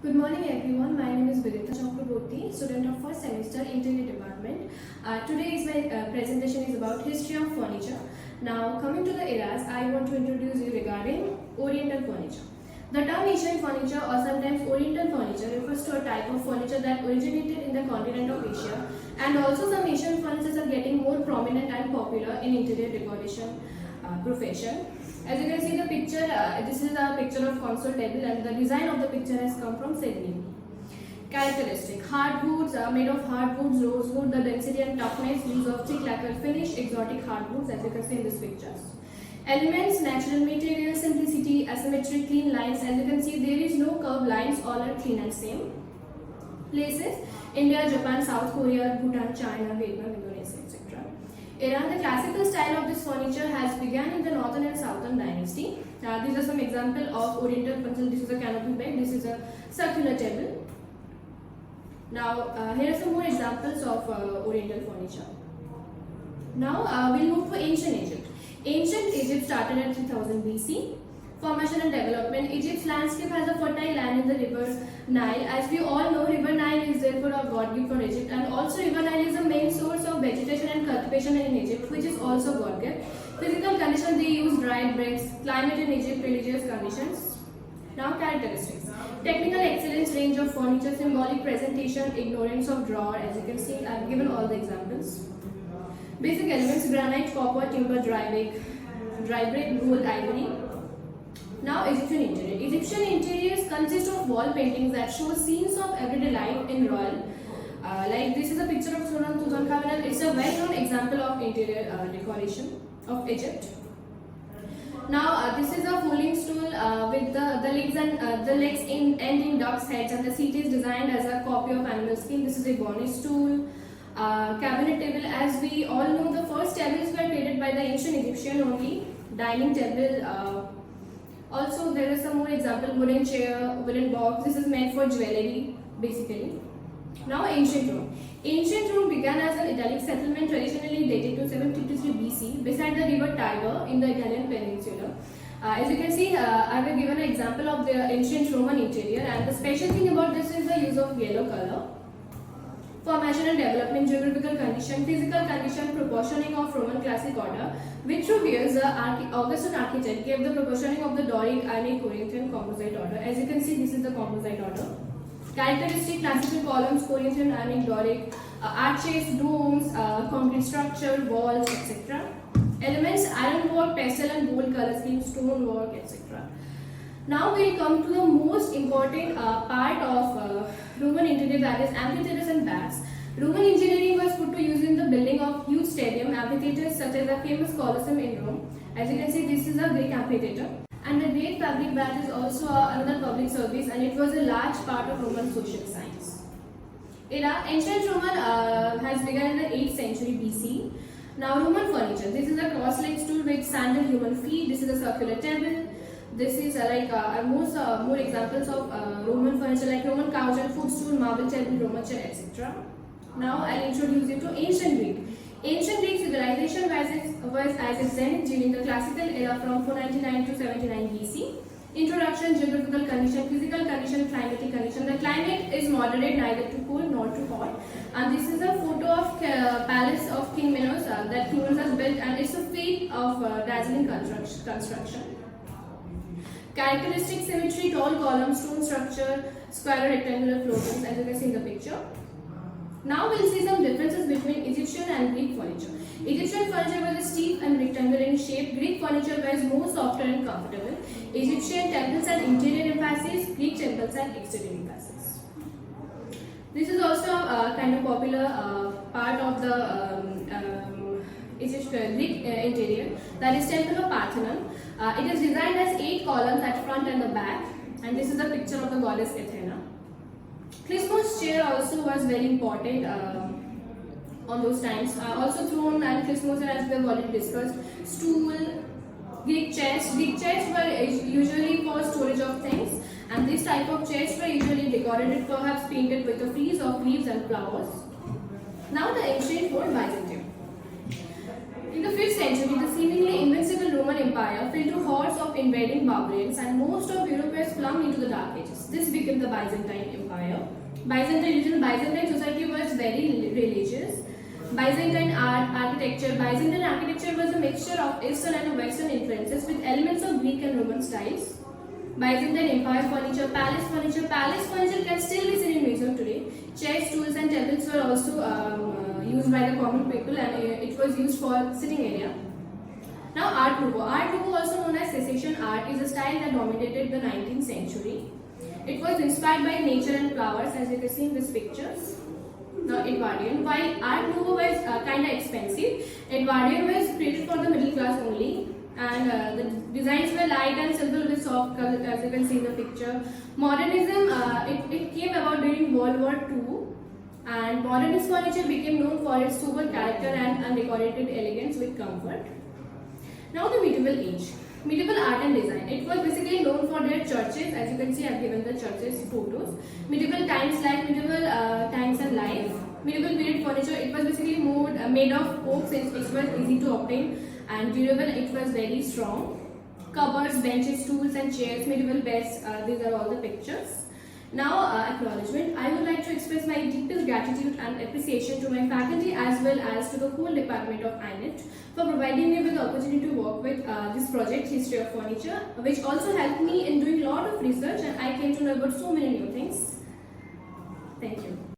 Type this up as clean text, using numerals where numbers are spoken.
Good morning everyone, my name is Vidita Chakraborty, student of first semester Interior Department. Today's my presentation is about history of furniture. Now coming to the eras, I want to introduce you regarding Oriental furniture. The term Asian furniture or sometimes Oriental furniture refers to a type of furniture that originated in the continent of Asia, and also some Asian furnitures are getting more prominent and popular in interior decoration profession. As you can see the picture, this is a picture of console table and the design of the picture has come from Sydney. Characteristic: hardwoods are made of hardwoods, rosewood, the density and toughness, use of thick lacquer finish, exotic hardwoods as you can see in these pictures. Elements: natural material, simplicity, asymmetry, clean lines. As you can see there is no curved lines, all are clean and same. Places: India, Japan, South Korea, Bhutan, China, Vietnam, Indonesia, etc. Era: the classical style of this furniture has begun in the northern and southern dynasty. These are some example of Oriental furniture. This is a canopy bed. This is a circular table. Now here are some more examples of Oriental furniture. Now we'll move to ancient Egypt. Ancient Egypt started at 3000 BC. Formation and development. Egypt's landscape has a fertile land in the river Nile. As we all know, river Nile is therefore a god gift for Egypt, and also river Nile is the main source of vegetation and cultivation in Egypt, which is also god gift. Physical conditions: they use dried bricks. Climate in Egypt: religious conditions. Now characteristics: technical excellence, range of furniture, symbolic presentation, ignorance of drawer. As you can see, I have given all the examples. Basic elements: granite, copper, timber, dry brick, gold, ivory. Now Egyptian interior. Egyptian interiors consist of wall paintings that show scenes of everyday life in royal. Like this is a picture of Sultan Tutankhamun, and it's a well-known example of interior decoration of Egypt. Now this is a folding stool with the legs and the legs end in duck's heads, and the seat is designed as a copy of animal skin. This is a bony stool. Cabinet table. As we all know, the first tables were created by the ancient Egyptian only. Dining table. Also, there is some more example: wooden chair, wooden box. This is meant for jewelry, basically. Now, ancient Rome. Ancient Rome began as an Italic settlement, traditionally dated to 753 BC, beside the river Tiber in the Italian peninsula. As you can see, I have given an example of the ancient Roman interior, and the special thing about this is the use of yellow color. Formation and development, geographical condition, physical condition, proportioning of Roman classic order. Vitruvius, the Augustan architect, gave the proportioning of the Doric, Ionic, Corinthian composite order. As you can see, this is the composite order. Characteristic: classical columns, Corinthian, Ionic, Doric, arches, domes, concrete structure, walls, etc. Elements: iron work, pastel and gold color scheme, stone work, etc. Now we'll come to the most important part of Roman interior, that is amphitheaters and baths. Roman engineering was put to use in the building of huge stadium amphitheaters such as the famous Colosseum in Rome. As you can see, this is a Greek amphitheater. And the Great Public Bath is also another public service, and it was a large part of Roman social science. Era: ancient Roman has begun in the 8th century BC. Now Roman furniture. This is a cross-leg stool with sandal human feet. This is a circular table. This is more examples of Roman furniture, like Roman couch and footstool, marble table, Roman chair, etc. Now I'll introduce you to ancient Greek. Ancient Greek civilization was at its zenith during the classical era from 499 to 79 BC. Introduction: geographical condition, physical condition, climatic condition. The climate is moderate, neither too cold nor too hot. And this is a photo of palace of King Minos that King Minos has built, and it's a feat of dazzling construction. Characteristic: symmetry, tall columns, stone structure, square or rectangular floorings, as you can see in the picture. Now we'll see some differences between Egyptian and Greek furniture. Egyptian furniture was steep and rectangular in shape. Greek furniture was more softer and comfortable. Egyptian temples had interior emphasis. Greek temples had exterior emphasis. This is also a kind of popular part of the Greek interior, that is Temple of Parthenon. It is designed as 8 columns at front and the back, and this is a picture of the goddess Athena. Christmas chair also was very important on those times. Also throne and Christmas, as we have already discussed. Stool, Greek chairs. Greek chairs were usually for storage of things, and this type of chairs were usually decorated, perhaps painted with a frieze of leaves and flowers. Now the ancient world, Byzantium. In the 5th century, the seemingly invincible Roman Empire fell to hordes of invading barbarians, and most of Europe was flung into the Dark Ages. this became the Byzantine Empire. Byzantine society was very religious. Byzantine architecture was a mixture of Eastern and Western influences with elements of Greek and Roman styles. Byzantine Empire furniture, palace furniture. Palace furniture can still be seen in museum today. Chairs, stools, and tables were also used by the common people, and it was used for sitting area. Now, Art Nouveau. Art Nouveau, also known as Secession art, is a style that dominated the 19th century. It was inspired by nature and flowers, as you can see in these pictures. Now, Edwardian. While Art Nouveau was kind of expensive, Edwardian was created for the middle class only, and the designs were light and simple with soft color, as you can see in the picture. Modernism, it came about during World War II, and modernist furniture became known for its sober character and undecorated elegance with comfort. Now, the medieval age. Medieval art and design. It was basically known for their churches. As you can see, I have given the churches photos. Medieval times and life. Medieval period furniture. It was basically made of oak, since it was easy to obtain and durable. It was very strong. Cupboards, benches, stools, and chairs. Medieval beds. These are all the pictures. Now, acknowledgement. I would like to express my deepest gratitude and appreciation to my faculty as well as to the whole department of INET for providing me with the opportunity to work with this project, History of Furniture, which also helped me in doing a lot of research, and I came to know about so many new things. Thank you.